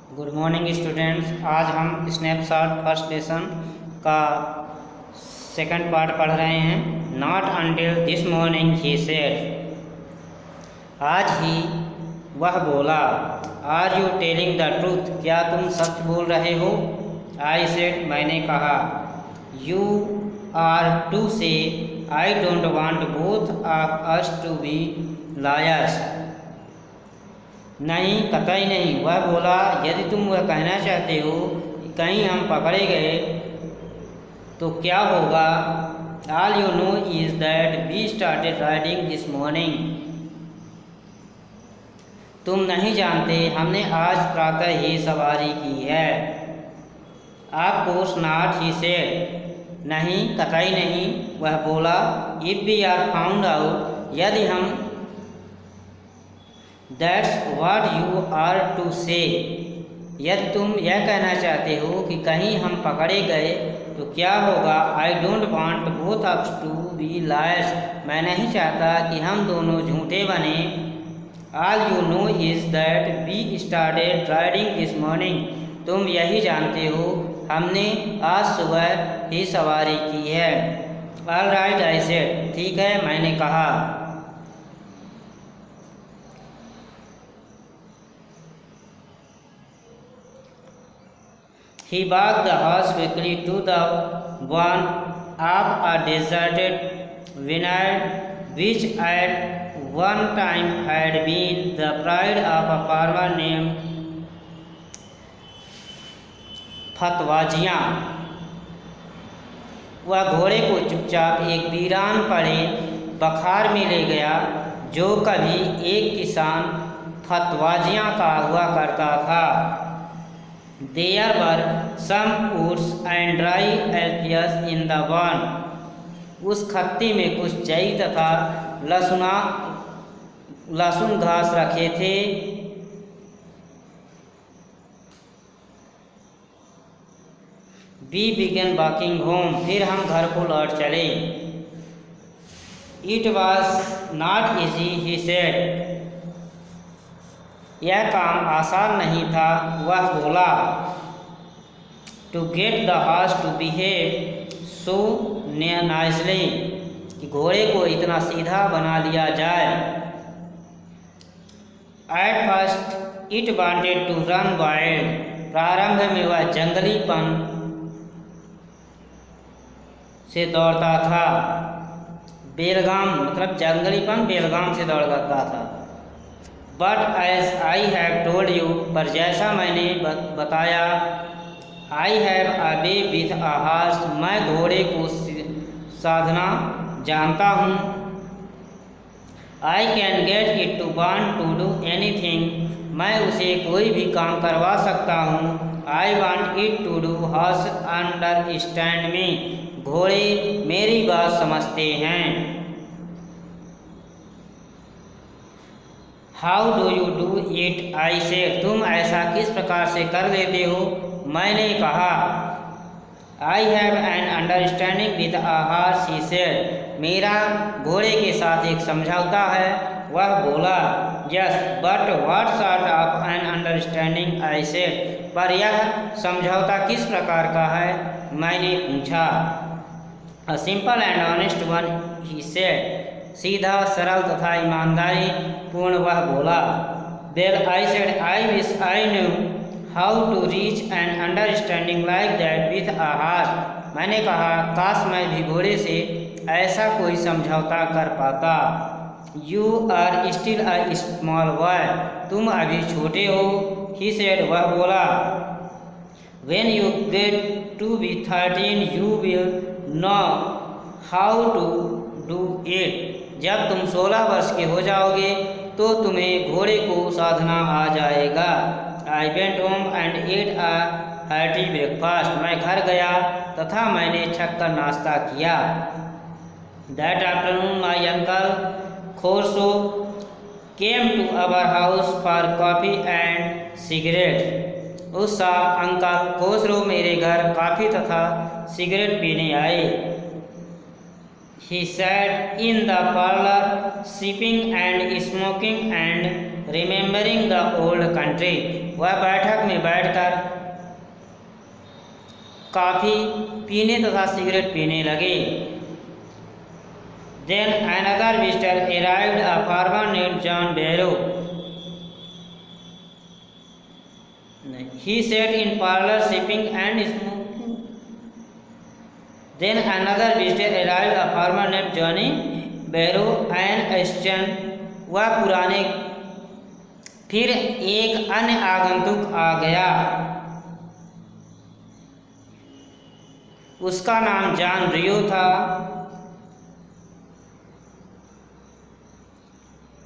Good morning students. आज हम snapshot first lesson का सेकंड पार्ट पढ़ रहे हैं। Not until this morning he said, आज ही वह बोला। Are you telling the truth, क्या तुम सच बोल रहे हो? आई सेड, मैंने कहा। You are to say, I don't want both of us to be liars. नहीं, कतई नहीं, वह बोला। यदि तुम वह कहना चाहते हो कि कहीं हम पकड़े गए तो क्या होगा? All you know is that we started riding this morning. तुम नहीं जानते, हमने आज प्रातः ही सवारी की है। Of course not, he said, नहीं, कतई नहीं, वह बोला। If we are found out, यदि हम, that's what you are to say, यदि तुम यह कहना चाहते हो कि कहीं हम पकड़े गए तो क्या होगा? I don't want both of to be liars, मैं नहीं चाहता कि हम दोनों झूठे बने। All you know is that we started riding this morning, तुम यही जानते हो हमने आज सुबह ही सवारी की है। ऑल राइट, आई सेड, ठीक है, मैंने कहा। He walked the horse quickly to the one of a deserted vineyard, which at one time had been the pride of a farmer named फतवाजियाँ। वह घोड़े को चुपचाप एक वीरान पड़े बखार में ले गया, जो कभी एक किसान फतवाजियाँ का हुआ करता था। There were some woods and dry alpias in the one, उस खत्ती में कुछ जई तथा लहसुन घास रखे थे। We began walking home, फिर हम घर को लौट चले। It was not easy, he said, यह काम आसान नहीं था, वह बोला। To get the horse to behave so nicely, कि घोड़े को इतना सीधा बना लिया जाए। At first it wanted to run wild, प्रारंभ में वह जंगलीपन से दौड़ता था। बेलगाम मतलब जंगलीपन, बेलगाम से दौड़ता था। But as I have told you, पर जैसा मैंने बताया, I have a way with a horse, मैं घोड़े को साधना जानता हूँ। I can get it to want to do anything, मैं उसे कोई भी काम करवा सकता हूँ। I want it to do, horse understand me, घोड़े मेरी बात समझते हैं। How do you do it, I said, तुम ऐसा किस प्रकार से कर लेते हो? मैंने कहा। I have an understanding with a horse, he said, मेरा घोड़े के साथ एक समझौता है, वह बोला। Yes, but what sort of an understanding, I said, पर यह समझौता किस प्रकार का है? मैंने पूछा। A simple and honest one, he said, सीधा, सरल तथा ईमानदारी पूर्ण, वह बोला। Well, I said, I wish I knew how to reach an understanding like that with a horse, मैंने कहा, काश मैं भी घोड़े से ऐसा कोई समझौता कर पाता। You are still a small boy, तुम अभी छोटे हो, ही सेड, वह बोला। When you get to be 13 you will know how to do it, जब तुम 16 वर्ष के हो जाओगे तो तुम्हें घोड़े को साधना आ जाएगा। I went home and ate a hearty breakfast, मैं घर गया तथा मैंने छक्कर नाश्ता किया। दैट आफ्टरनून माई अंकल खोरसो came to our house for coffee and cigarette, उस शाम अंकल खोसरो मेरे घर कॉफ़ी तथा सिगरेट पीने आए। He sat in the parlor, sipping and smoking and remembering the old country. वह बैठक में बैठकर कॉफ़ी पीने तथा सिगरेट पीने लगे। Then another visitor arrived, a farmer named John Barrow. He sat in parlor sipping and smoking. Then another visitor arrived, a farmer named Johnny Barrow and Ashton. वह पुराने फिर एक अन्य आगंतुक आ गया। उसका नाम जॉन रियो था।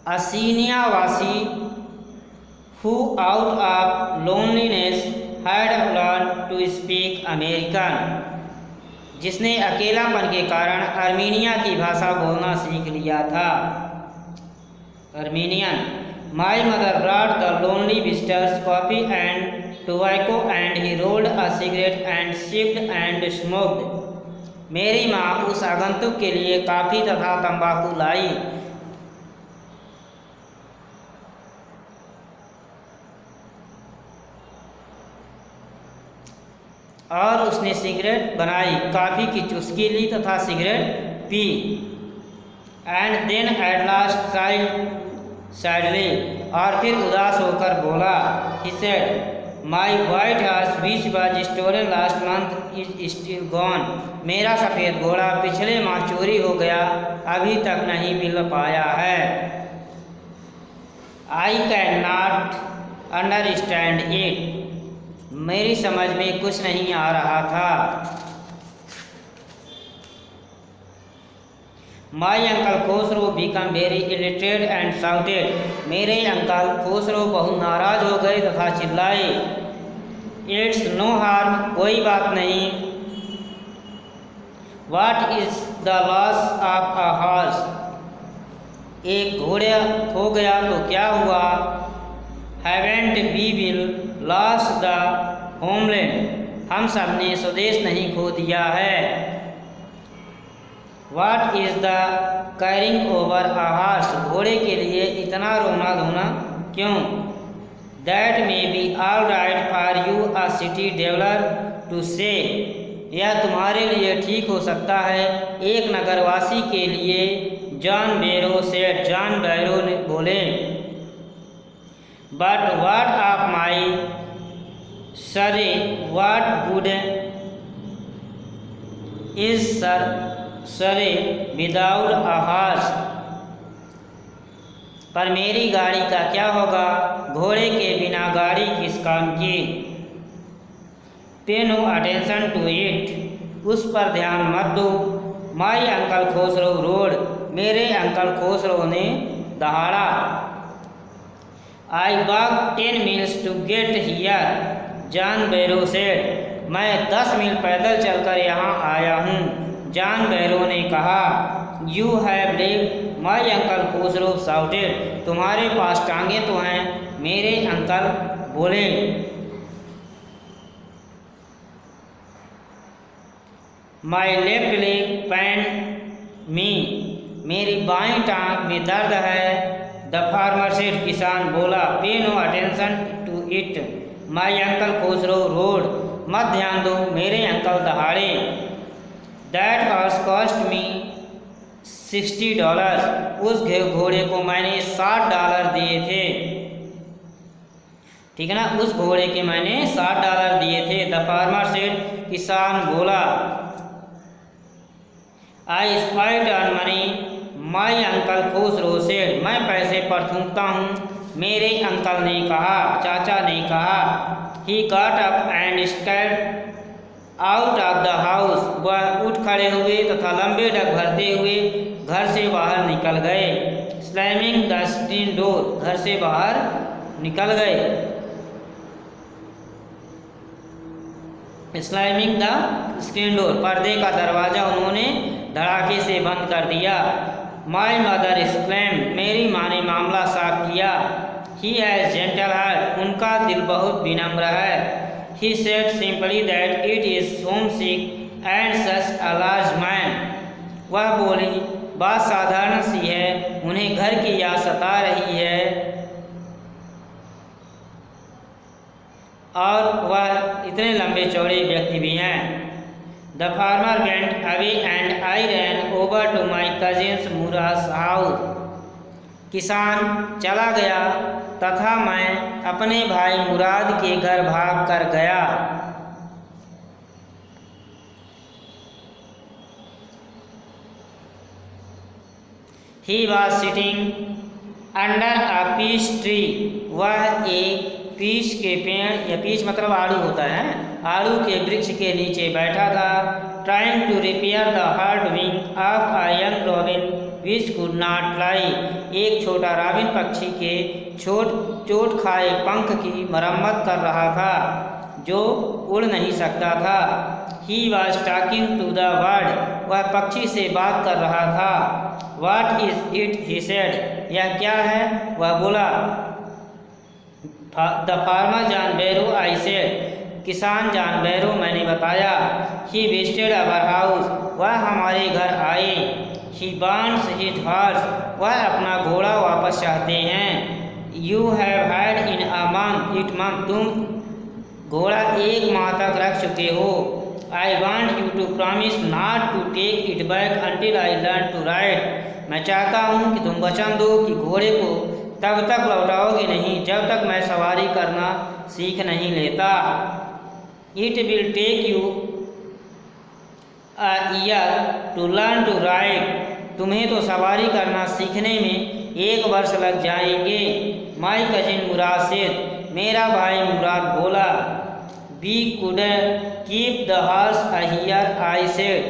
असीनियावासी who out of loneliness had learned to speak American, जिसने अकेलापन के कारण अर्मीनिया की भाषा बोलना सीख लिया था, Armenian. My mother brought the lonely visitors coffee and tobacco and he rolled a cigarette and sipped and smoked. मेरी माँ उस आगंतुक के लिए कॉफ़ी तथा तंबाकू लाई और उसने सिगरेट बनाई, कॉफ़ी की चुस्की ली तथा सिगरेट पी। And then at last sadly, और फिर उदास होकर बोला, he said, my white horse which was stolen last month is still gone. मेरा सफ़ेद घोड़ा पिछले माह चोरी हो गया, अभी तक नहीं मिल पाया है। I can not understand it, मेरी समझ में कुछ नहीं आ रहा था। माई uncle Khusro become very irritated and shouted, मेरे अंकल खुसरो बहुत नाराज हो गए तथा चिल्लाए। इट्स नो हार्म, कोई बात नहीं। What is the loss of a horse, एक घोड़ा खो गया तो क्या हुआ। Haven't we will loss the homeland, हम सब ने स्वदेश नहीं खो दिया है। What is the carrying over a horse, घोड़े के लिए इतना रोना धोना क्यों। That may be all right for you a city dweller to say, यह तुम्हारे लिए ठीक हो सकता है एक नगरवासी के लिए। जॉन बैरो सेड, जॉन बैरो ने बोले। But what of my Surrey, what good is Surrey without a horse, पर मेरी गाड़ी का क्या होगा, घोड़े के बिना गाड़ी किस काम की। पे नो अटेंशन टू इट, उस पर ध्यान मत दो। माई अंकल खुसरो रोड, मेरे अंकल खुसरो ने दहाड़ा। I walk 10 miles to get here, John Byro said, मैं 10 मील पैदल चलकर यहाँ आया हूँ, जॉन बैरो ने कहा। You have leg, my uncle Khusro shouted, तुम्हारे पास टांगे तो हैं, मेरे अंकल बोले। माई लेफ्ट लेग पेन मी, मेरी बाईं टांग में दर्द है। द फार्मर सेड, किसान बोला। Pay no attention to it, my uncle Khusro road, मत ध्यान दो, मेरे अंकल दहाड़े। दैट हॉर्स कॉस्ट मी $60, उस घोड़े को मैंने $60 दिए थे। ठीक है ना, उस घोड़े के मैंने $60 दिए थे। द फार्मर सेड, किसान बोला। I spit on money, my uncle Khosrove said, मैं पैसे पर थूकता हूँ, मेरे अंकल ने कहा, चाचा ने कहा। He got up and stepped out of the house, वह उठ खड़े हुए तथा लंबे डग भरते हुए घर से बाहर निकल गए। स्लैमिंग द स्क्रीन डोर, घर से बाहर निकल गए। स्लैमिंग द स्क्रीन डोर, पर्दे का दरवाज़ा उन्होंने धड़ाके से बंद कर दिया। माई मदर एक्सक्लेम, मेरी माँ ने मामला साफ किया। ही हैज़ जेंटल हार्ट, उनका दिल बहुत विनम्र है। He said simply that it is home sick and such a large man, वह बोली बात साधारण सी है, उन्हें घर की याद सता रही है और वह इतने लंबे चौड़े व्यक्ति भी हैं। The farmer went away and I ran over to my cousin's Murad house. किसान चला गया तथा मैं अपने भाई मुराद के घर भाग कर गया। He was sitting under a peach tree. वह एक पीच के पेड़, या पीच मतलब आड़ू होता है, आड़ू के वृक्ष के नीचे बैठा था। Trying to repair the hurt wing of a young robin which could not fly. एक छोटा रॉबिन पक्षी के चोट खाए पंख की मरम्मत कर रहा था जो उड़ नहीं सकता था। He was talking to the bird. वह पक्षी से बात कर रहा था। What is it? He said. यह क्या है? वह बोला। The farmer John Barrow, I said. किसान जान बैरो, मैंने बताया। He visited our house. वह हमारे घर आए। He wants his horse. वह अपना घोड़ा वापस चाहते हैं। You have had in a month. तुम घोड़ा 1 माह तक रख चुके हो। I want you to promise not to take it back until I learn to ride. मैं चाहता हूँ कि तुम वचन दो कि घोड़े को तब तक लौटाओगे नहीं जब तक मैं सवारी करना सीख नहीं लेता। It will take you a year to learn to ride. तुम्हें तो सवारी करना सीखने में 1 वर्ष लग जाएंगे। My cousin Murad said. मेरा भाई मुराद बोला। We could keep the horse a year, I said.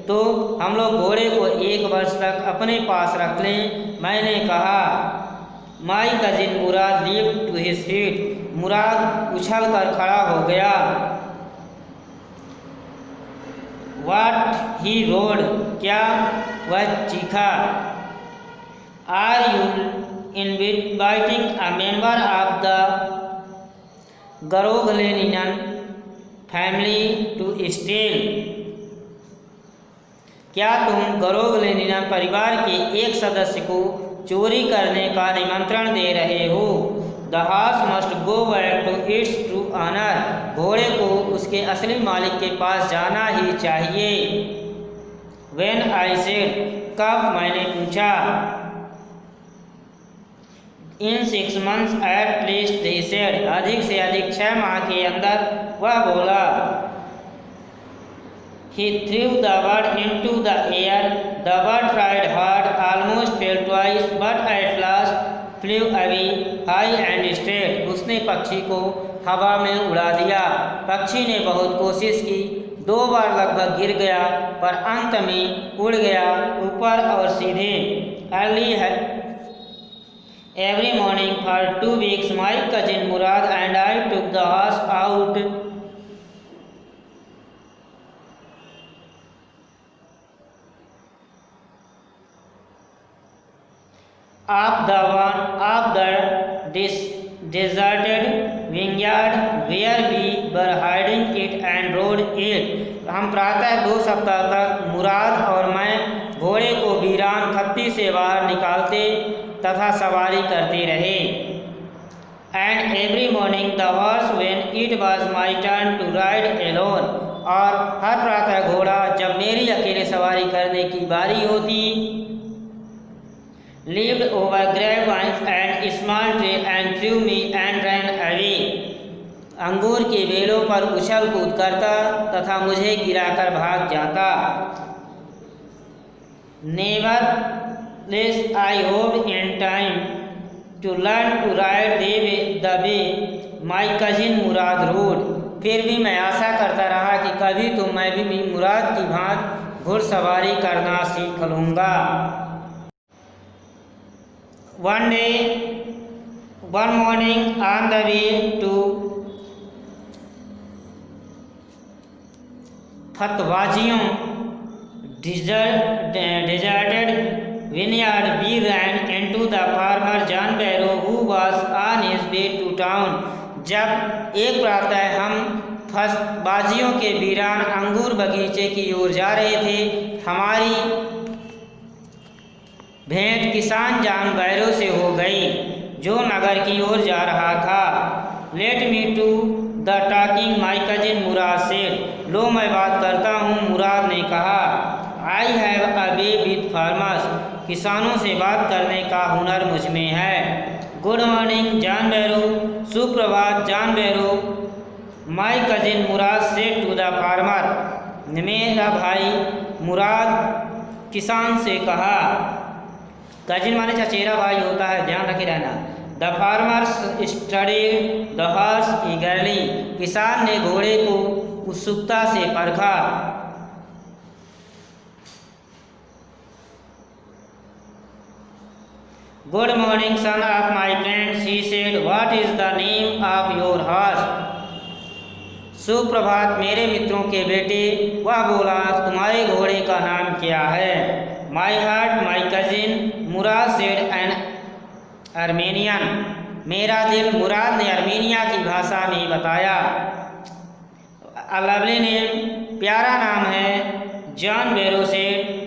तो हम लोग घोड़े को 1 वर्ष तक अपने पास रख लें, मैंने कहा। My cousin Murad leaped to his feet. मुराद उछल कर खड़ा हो गया। What he roared. क्या? वह चीखा। Are you inviting a member of the Garoghlenian family to steal? क्या तुम गरोगलेनियन परिवार के एक सदस्य को चोरी करने का निमंत्रण दे रहे हो? The horse must go back to its true owner. घोड़े को उसके असली मालिक के पास जाना ही चाहिए। When I said. कब? मैंने पूछा। In 6 months at least, he said. अधिक से अधिक 6 माह के अंदर, वह बोला। He threw the bird into the air. The bird tried hard, almost fell twice, but at last flew away high and straight. उसने पक्षी को हवा में उड़ा दिया। पक्षी ने बहुत कोशिश की, 2 बार लगभग गिर गया, पर अंत में उड़ गया ऊपर और सीधे। Early every morning for 2 weeks, my cousin Murad and I took the horse out of the deserted vineyard where we were hiding it and rode it. हम प्रातः 2 सप्ताह तक मुराद और मैं घोड़े को वीरान खत्ती से बाहर निकालते तथा सवारी करते रहे। And every morning the horse when it was my turn to ride alone. और हर प्रातः घोड़ा जब मेरी अकेले सवारी करने की बारी होती, leaped over grapevines and small tree and threw me and ran away. अंगूर के बेलों पर उछल कूद करता तथा मुझे गिराकर भाग जाता। Nevertheless, I hoped in time to learn to ride the way my cousin Murad rode. फिर भी मैं आशा करता रहा कि कभी तो मैं भी मुराद की भांति घुड़सवारी करना सीख लूँगा। One morning on the way to फतवाजियों deserted vineyard, we ran into the farmer John Barrow who was on his way to town. जब एक प्रातः हम फतवाजियों के वीरान अंगूर बगीचे की ओर जा रहे थे, हमारी भेंट किसान जॉन बैरो से हो गई जो नगर की ओर जा रहा था। Let me to the talking my cousin Mourad said. लो मैं बात करता हूँ, मुराद ने कहा। I have a way with farmers. किसानों से बात करने का हुनर मुझ में है। Good morning John Byro. सुप्रभात John Byro. My cousin Mourad said to the farmer. मेरा भाई मुराद किसान से कहा। कजिन माने चचेरा भाई होता है, ध्यान रखे रहना। The farmers studied the horse ईगरली। किसान ने घोड़े को उत्सुकता से परखा। Good morning son of my friend, he said. What is the name of your horse. सुप्रभात मेरे मित्रों के बेटे, वह बोला, तुम्हारे घोड़े का नाम क्या है। My heart my cousin Mourad said N Armenian. मेरा दिल, मुराद ने आर्मेनिया की भाषा में बताया। अ लवली नेम, प्यारा नाम है। John Byro said.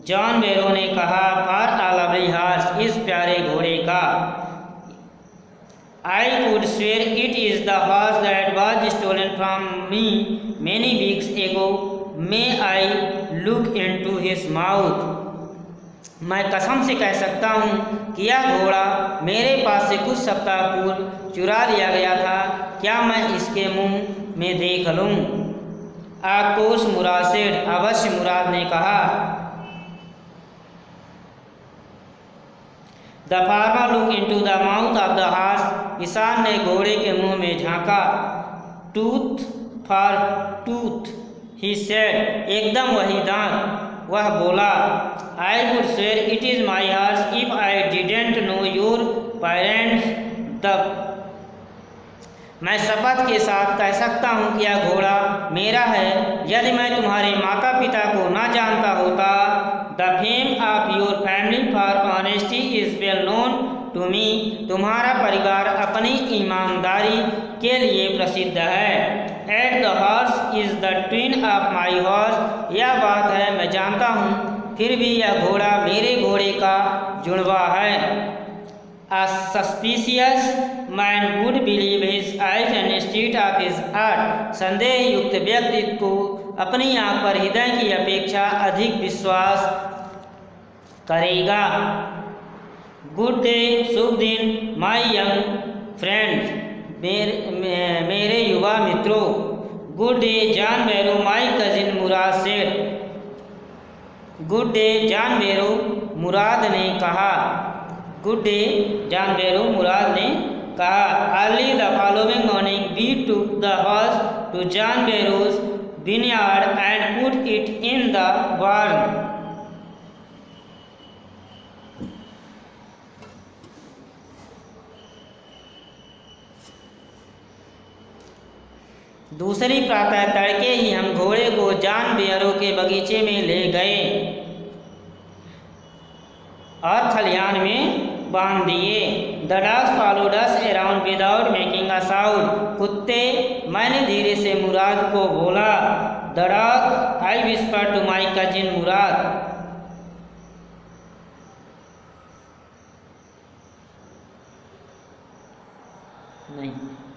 जॉन बैरो ने कहा, फॉर अ लवली हॉर्स, इस प्यारे घोड़े का। I could swear it is the horse that was stolen from me many weeks ago. May I look into his mouth? मैं कसम से कह सकता हूँ कि यह घोड़ा मेरे पास से कुछ सप्ताह पूर्व चुरा लिया गया था। क्या मैं इसके मुंह में देख लूँ। Of Mourad said. अवश्य, मुराद ने कहा। The farmer look into the mouth of the horse. किसान ने घोड़े के मुंह में झांका। Tooth for tooth, he said. एकदम वही दांत, वह बोला। I would swear it is my horse if I didn't know your parents the. मैं शपथ के साथ कह सकता हूँ कि यह घोड़ा मेरा है यदि मैं तुम्हारे माता पिता को न जानता होता। The fame of your family for honesty is well known to me. तुम्हारा परिवार अपनी ईमानदारी के लिए प्रसिद्ध है। At the horse is the twin of my horse. यह बात है, मैं जानता हूँ, फिर भी यह घोड़ा मेरे घोड़े का जुड़वा है। A suspicious man would believe his eyes and instead of his heart. संदेह युक्त व्यक्ति को अपनी आँख पर हृदय की अपेक्षा अधिक विश्वास करेगा। गुड डे, शुभ दिन। माई यंग फ्रेंड्स, मेरे युवा मित्रों। Good day John Byro, my cousin Mourad said. Good day John Byro, Mourad ने कहा। Good day John Byro, Mourad ने कहा। Early the following morning we took the horse to John Byro's vineyard and put it in the barn. दूसरी प्रातः तड़के ही हम घोड़े को जॉन बैरो के बगीचे में ले गए और खलिहान में बांध दिए। The dogs followed us around without making a sound. कुत्ते, मैंने धीरे से मुराद को बोला। The dog, I whisper to my cousin Mourad. नहीं।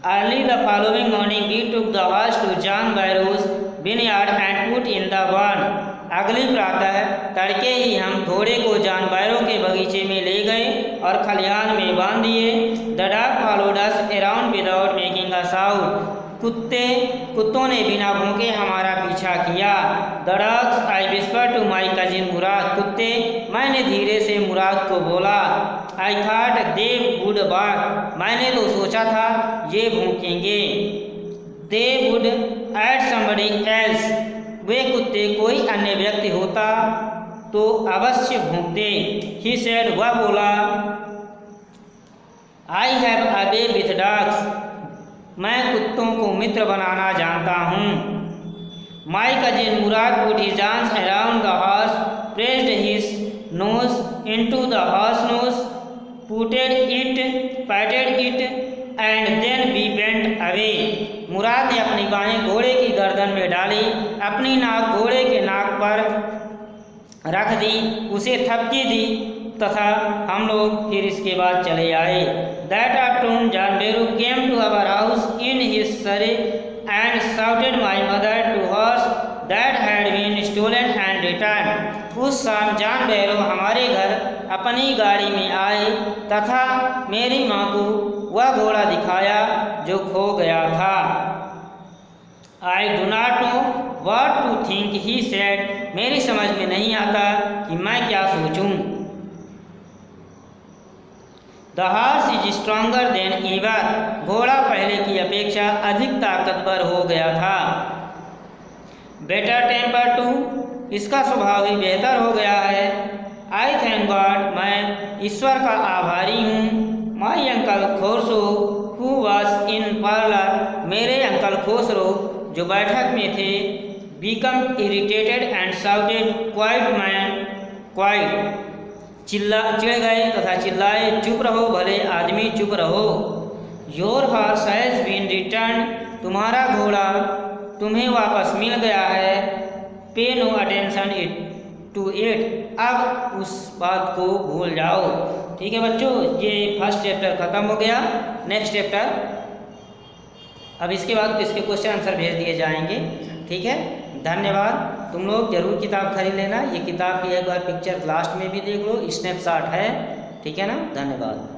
Early the following morning we took the horse to John Byro's vineyard and put in the barn. अगली प्रातः तड़के ही हम घोड़े को जॉन बैरो के बगीचे में ले गए और खलिहान में बांध दिए। The dog followed us around without making a sound. कुत्तों ने बिना भौंके हमारा पीछा किया। The dogs, I whisper to my cousin Mourad. कुत्ते, मैंने धीरे से मुराद को बोला। I thought they would bark. मैंने तो सोचा था ये भौंकेंगे। They would at somebody else. वे कुत्ते कोई अन्य व्यक्ति होता तो अवश्य भौंकते। ही सेड, वह बोला। I have a way with dogs. मैं कुत्तों को मित्र बनाना जानता हूँ। My cousin Mourad put his arms around the horse, pressed his nose into the horse nose, patted it and then we went away. Mourad ने अपनी बाहें घोड़े की गर्दन में डाली, अपनी नाक घोड़े के नाक पर रख दी, उसे थपकी दी तथा हम लोग फिर इसके बाद चले आए। That afternoon, John Barrow came to our house in his surrey and shouted my mother to horse that had been stolen and returned. उस शाम जॉन बैरो हमारे घर अपनी गाड़ी में आए तथा मेरी माँ को वह घोड़ा दिखाया जो खो गया था। I do not know what to think, he said. मेरी समझ में नहीं आता कि मैं क्या सोचूं। The horse is stronger than ever. घोड़ा पहले की अपेक्षा अधिक ताकतवर हो गया था। Better temper too. इसका स्वभाव भी बेहतर हो गया है। I thank God. मैं ईश्वर का आभारी हूँ। My uncle Khosrow, who was in parlor, मेरे अंकल खोसरो जो बैठक में थे, become irritated and shouted, quiet man, quiet. चिढ़ गए तथा चिल्लाए, चुप रहो भले आदमी, चुप रहो। Your horse has been return, तुम्हारा घोड़ा तुम्हें वापस मिल गया है। पे नो अटेंशन टू इट, अब उस बात को भूल जाओ। ठीक है बच्चों, ये फर्स्ट चैप्टर ख़त्म हो गया। नेक्स्ट चैप्टर, अब इसके बाद इसके क्वेश्चन आंसर भेज दिए जाएंगे। ठीक है, धन्यवाद। तुम लोग जरूर किताब खरीद लेना। ये किताब की एक बार पिक्चर लास्ट में भी देख लो, स्नैपशॉट है। ठीक है ना, धन्यवाद।